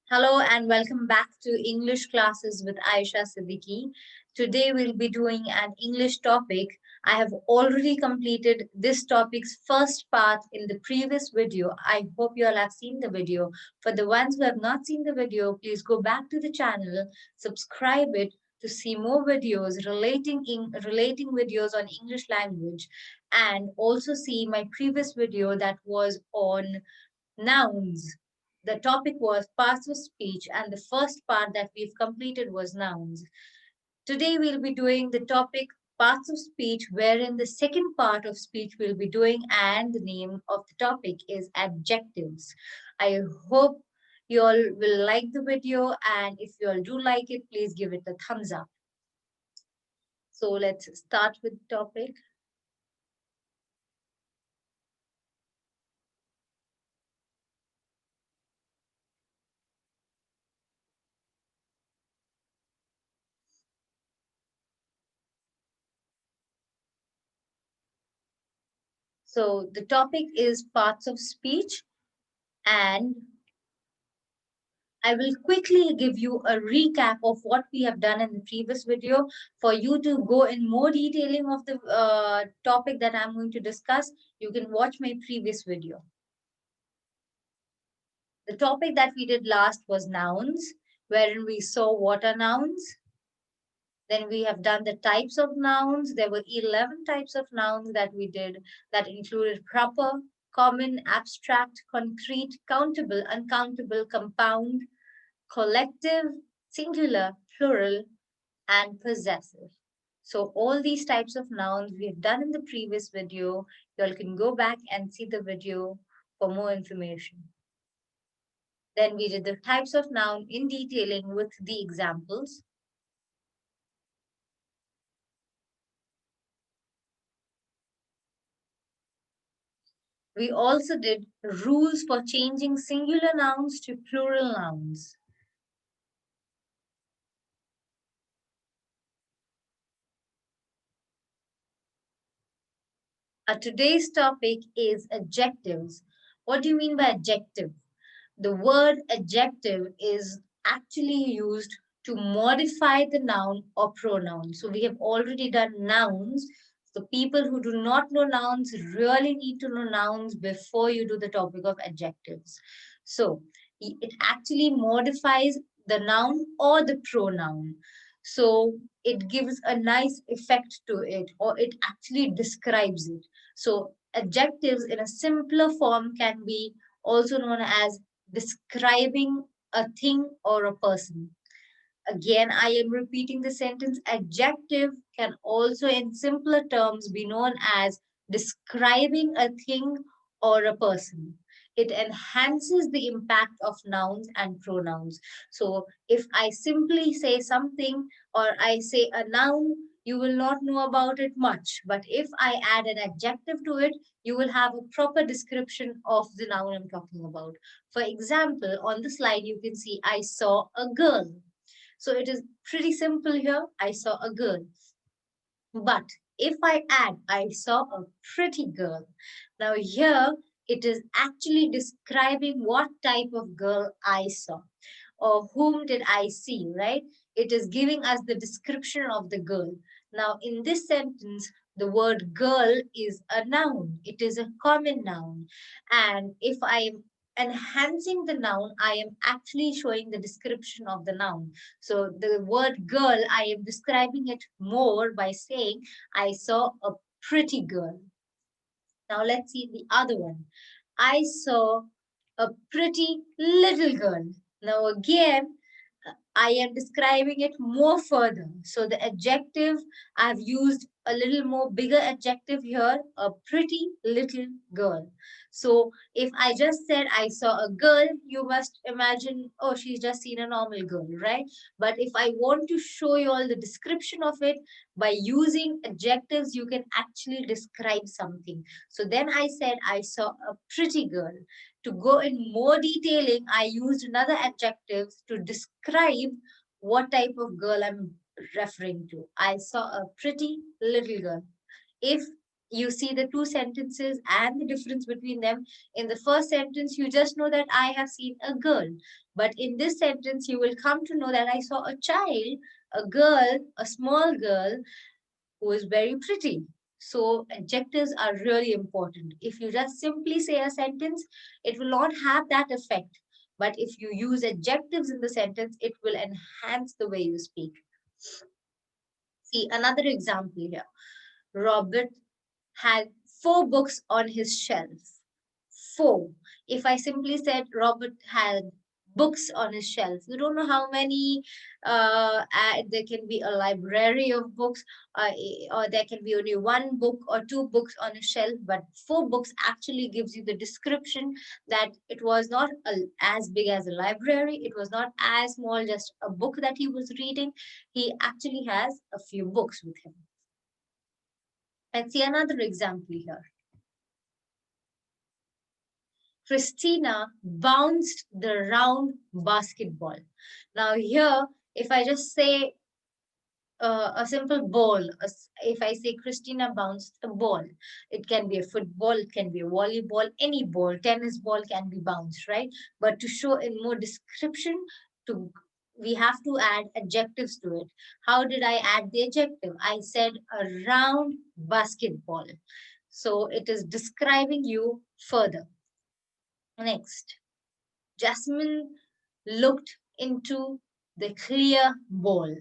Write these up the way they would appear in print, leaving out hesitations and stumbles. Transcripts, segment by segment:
Hello and welcome back to English classes with Aisha Siddiqui. Today we'll be doing an English topic. I have already completed this topic's first part in the previous video. I hope you all have seen the video. For the ones who have not seen the video, please go back to the channel, subscribe it to see more videos relating videos on English language, and also see my previous video that was on nouns. The topic was parts of speech, and the first part that we've completed was nouns. Today, we'll be doing the topic parts of speech, wherein the second part of speech we'll be doing, and the name of the topic is adjectives. I hope you all will like the video, and if you all do like it, please give it a thumbs up. So, let's start with the topic. So, the topic is parts of speech, and I will quickly give you a recap of what we have done in the previous video for you to go in more detailing of the topic that I'm going to discuss. You can watch my previous video. The topic that we did last was nouns, wherein we saw what are nouns. Then we have done the types of nouns. There were 11 types of nouns that we did that included proper, common, abstract, concrete, countable, uncountable, compound, collective, singular, plural, and possessive. So all these types of nouns we've done in the previous video. You all can go back and see the video for more information. Then we did the types of noun in detailing with the examples. We also did rules for changing singular nouns to plural nouns. Today's topic is adjectives. What do you mean by adjective? The word adjective is actually used to modify the noun or pronoun. So we have already done nouns. So people who do not know nouns really need to know nouns before you do the topic of adjectives. So it actually modifies the noun or the pronoun. So it gives a nice effect to it, or it actually describes it. So adjectives in a simpler form can be also known as describing a thing or a person. Again, I am repeating the sentence. Adjective can also, in simpler terms, be known as describing a thing or a person. It enhances the impact of nouns and pronouns. So, if I simply say something or I say a noun, you will not know about it much. But if I add an adjective to it, you will have a proper description of the noun I'm talking about. For example, on the slide, you can see I saw a girl. So it is pretty simple here. I saw a girl. But if I add, I saw a pretty girl. Now here it is actually describing what type of girl I saw or whom did I see, right? It is giving us the description of the girl. Now in this sentence, the word girl is a noun. It is a common noun. And if I am enhancing the noun, I am actually showing the description of the noun. So the word girl, I am describing it more by saying, I saw a pretty girl. Now let's see the other one. I saw a pretty little girl. Now again, I am describing it more further. So the adjective, I've used a little more bigger adjective here, a pretty little girl. So if I just said I saw a girl, you must imagine, oh, she's just seen a normal girl, right? But if I want to show you all the description of it, by using adjectives, you can actually describe something. So then I said I saw a pretty girl. To go in more detailing, I used another adjective to describe what type of girl I'm referring to. I saw a pretty little girl. If You see the two sentences and the difference between them. In the first sentence, you just know that I have seen a girl. But in this sentence, you will come to know that I saw a child, a girl, a small girl who is very pretty. So adjectives are really important. If you just simply say a sentence, it will not have that effect. But if you use adjectives in the sentence, it will enhance the way you speak. See another example here. Robert had 4 books on his shelf. 4. If I simply said Robert had books on his shelf, you don't know how many. There can be a library of books, or there can be only 1 book or 2 books on a shelf, but 4 books actually gives you the description that it was not as big as a library, it was not as small, just a book that he was reading. He actually has a few books with him. Let's see another example here. Christina bounced the round basketball. Now, here, if I just say a simple ball, if I say Christina bounced a ball, it can be a football, it can be a volleyball, any ball, tennis ball can be bounced, right? But to show in more description, to we have to add adjectives to it. How did I add the adjective? I said a round basketball. So it is describing you further. Next, Jasmine looked into the clear ball.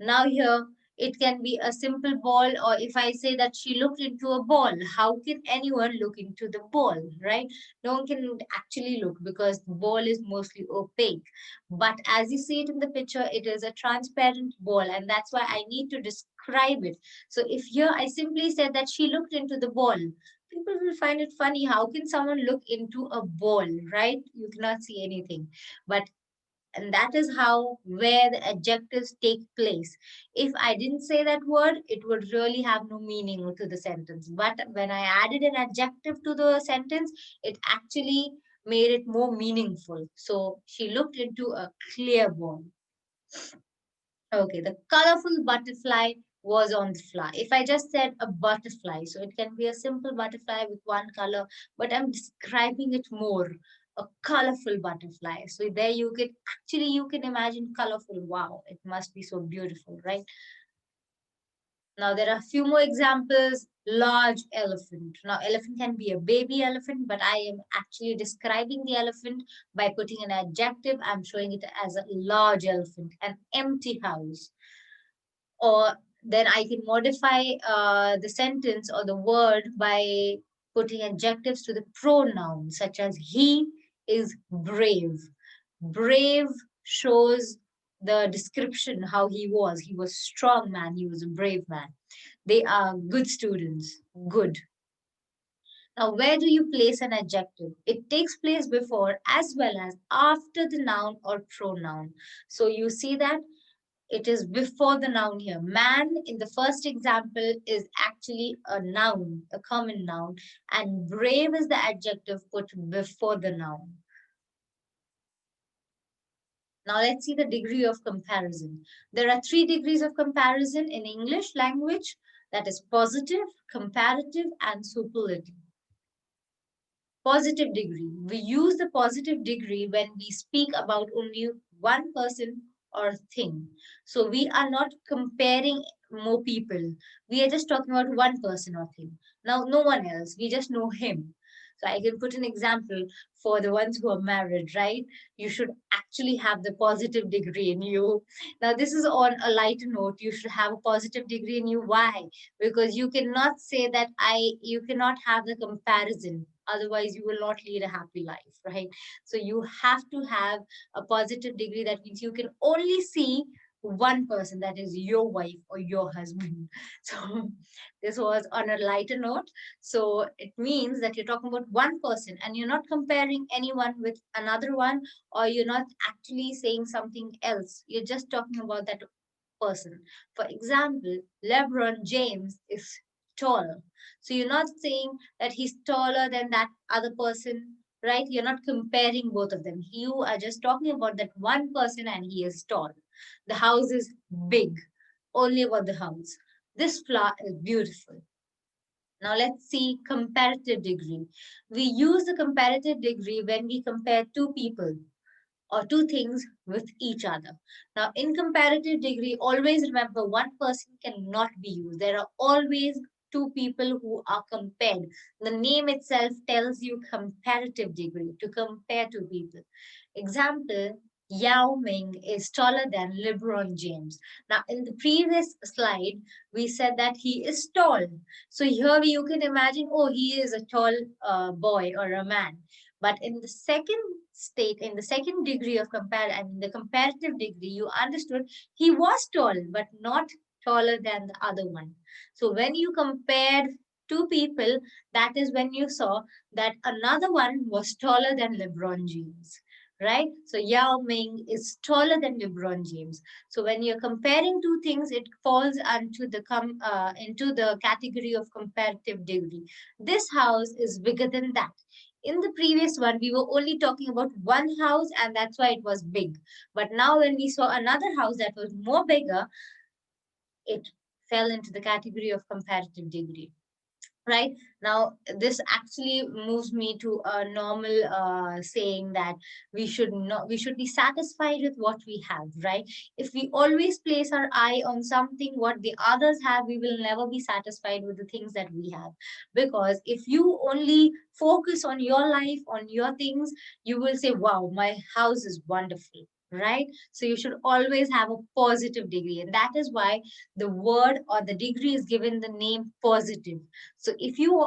Now, here it can be a simple ball, or if I say that she looked into a ball, how can anyone look into the ball, right? No one can actually look because the ball is mostly opaque. But as you see it in the picture, it is a transparent ball, and that's why I need to describe it. So, if here I simply said that she looked into the ball, people will find it funny. How can someone look into a ball, right? You cannot see anything. But and that is how where the adjectives take place. If I didn't say that word, it would really have no meaning to the sentence, but when I added an adjective to the sentence, it actually made it more meaningful. So she looked into a clear ball. Okay, the colorful butterfly was on the fly. If I just said a butterfly, so it can be a simple butterfly with one color, but I'm describing it more. A colorful butterfly. So there you can actually you can imagine colorful. Wow, it must be so beautiful, right? Now there are a few more examples. Large elephant. Now elephant can be a baby elephant, but I am actually describing the elephant by putting an adjective. I'm showing it as a large elephant. An empty house, or then I can modify the sentence or the word by putting adjectives to the pronoun, such as he is brave. Brave shows the description how he was. He was strong man. He was a brave man. They are good students. Good. Now, where do you place an adjective? It takes place before as well as after the noun or pronoun. So you see that it is before the noun here. Man in the first example is actually a noun, a common noun, and brave is the adjective put before the noun. Now let's see the degree of comparison. There are 3 degrees of comparison in English language, that is positive, comparative, and superlative. Positive degree. We use the positive degree when we speak about only one person or thing. So we are not comparing more people. We are just talking about one person or thing. Now, no one else. We just know him. So I can put an example for the ones who are married, right? You should actually have the positive degree in you. Now, this is on a lighter note. You should have a positive degree in you. Why? Because you cannot say that you cannot have the comparison, otherwise you will not lead a happy life, right? So you have to have a positive degree. That means you can only see one person, that is your wife or your husband. So this was on a lighter note. So it means that you're talking about one person and you're not comparing anyone with another one, or you're not actually saying something else. You're just talking about that person. For example, LeBron James is taller. So you're not saying that he's taller than that other person, right? You're not comparing both of them. You are just talking about that one person and he is tall. The house is big, only about the house. This flower is beautiful. Now let's see comparative degree. We use the comparative degree when we compare two people or two things with each other. Now, in comparative degree, always remember one person cannot be used. There are always two people who are compared. The name itself tells you comparative degree, to compare two people. Example, Yao Ming is taller than LeBron James. Now, in the previous slide, we said that he is tall. So here you can imagine, oh, he is a tall boy or a man. But in the second state, in the second degree of and the comparative degree, you understood he was tall, but not taller than the other one. So when you compared two people, that is when you saw that another one was taller than LeBron James, right? So Yao Ming is taller than LeBron James. So when you're comparing two things, it falls into the category of comparative degree. This house is bigger than that. In the previous one, we were only talking about one house, and that's why it was big. But now, when we saw another house that was more bigger, it fell into the category of comparative degree. Right now, this actually moves me to a normal saying that we should be satisfied with what we have, right? If we always place our eye on something what the others have, we will never be satisfied with the things that we have. Because if you only focus on your life, on your things, you will say, wow, my house is wonderful, right? So you should always have a positive degree, and that is why the word or the degree is given the name positive. So if you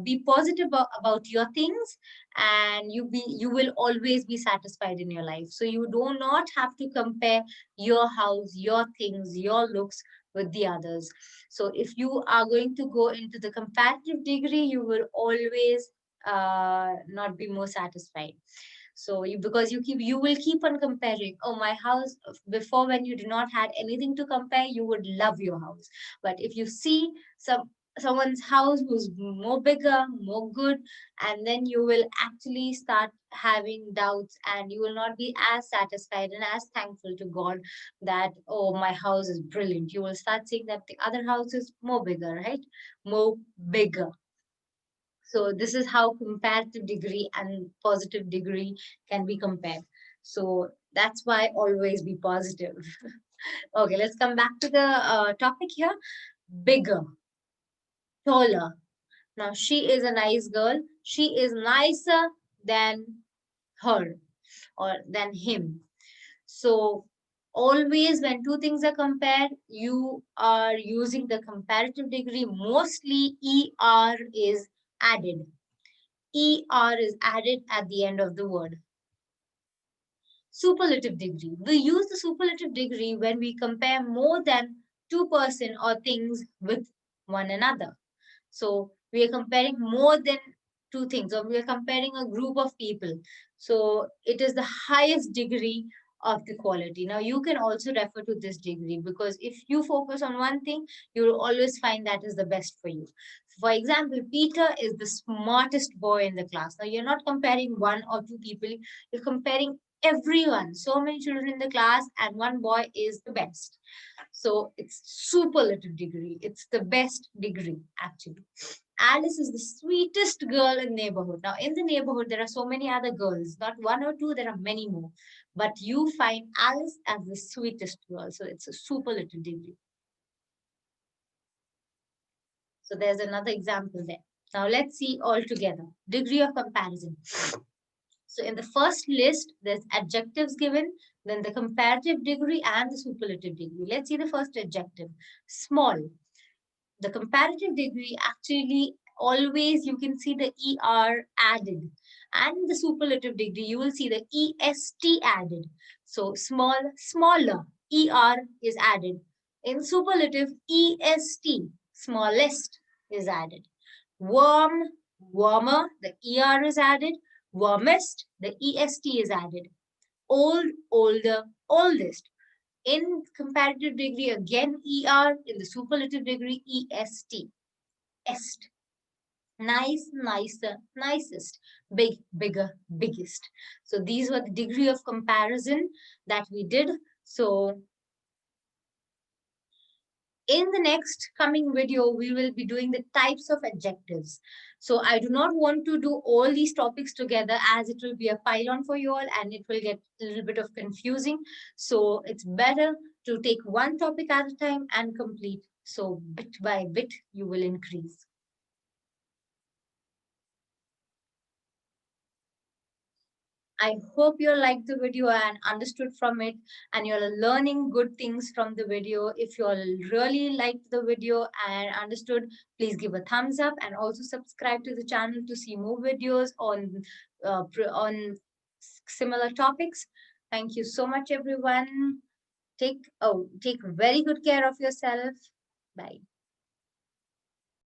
be positive about your things, and you will always be satisfied in your life. So you do not have to compare your house, your things, your looks with the others. So if you are going to go into the comparative degree, you will always not be more satisfied. So you will keep on comparing. Oh, my house, before, when you did not had anything to compare, you would love your house. But if you see someone's house who's more bigger, more good, and then you will actually start having doubts, and you will not be as satisfied and as thankful to God that, oh, my house is brilliant. You will start saying that the other house is more bigger, right? More bigger. So this is how comparative degree and positive degree can be compared. So that's why always be positive. Okay, let's come back to the topic here. Bigger, taller. Now she is a nice girl. She is nicer than her or than him. So always when two things are compared, you are using the comparative degree. Mostly ER is added. ER is added at the end of the word. Superlative degree. We use the superlative degree when we compare more than two person or things with one another. So we are comparing more than two things, or we are comparing a group of people. So it is the highest degree of the quality. Now you can also refer to this degree, because if you focus on one thing, you will always find that is the best for you. For example, Peter is the smartest boy in the class. Now you're not comparing one or two people, you're comparing everyone. So many children in the class, and one boy is the best. So it's superlative degree. It's the best degree, actually. Alice is the sweetest girl in neighborhood. Now, in the neighborhood, there are so many other girls, not one or two, there are many more. But you find Alice as the sweetest girl. So it's a superlative degree. So there's another example there. Now let's see all together. Degree of comparison. So in the first list, there's adjectives given, then the comparative degree and the superlative degree. Let's see the first adjective. Small. The comparative degree, actually always you can see the er added, and the superlative degree you will see the est added. So small, smaller, er is added. In superlative, est, smallest, is added. Warm, warmer, the er is added. Warmest, the est is added. Old, older, oldest. In comparative degree, again er. In the superlative degree, est. Est. Nice, nicer, nicest. Big, bigger, biggest. So these were the degree of comparison that we did. So In the next coming video, we will be doing the types of adjectives. So I do not want to do all these topics together, as it will be a pile-on for you all and it will get a little bit of confusing. So it's better to take one topic at a time and complete. So bit by bit, you will increase. I hope you liked the video and understood from it, and you're learning good things from the video. If you all really liked the video and understood, please give a thumbs up and also subscribe to the channel to see more videos on similar topics. Thank you so much, everyone. Take very good care of yourself. Bye.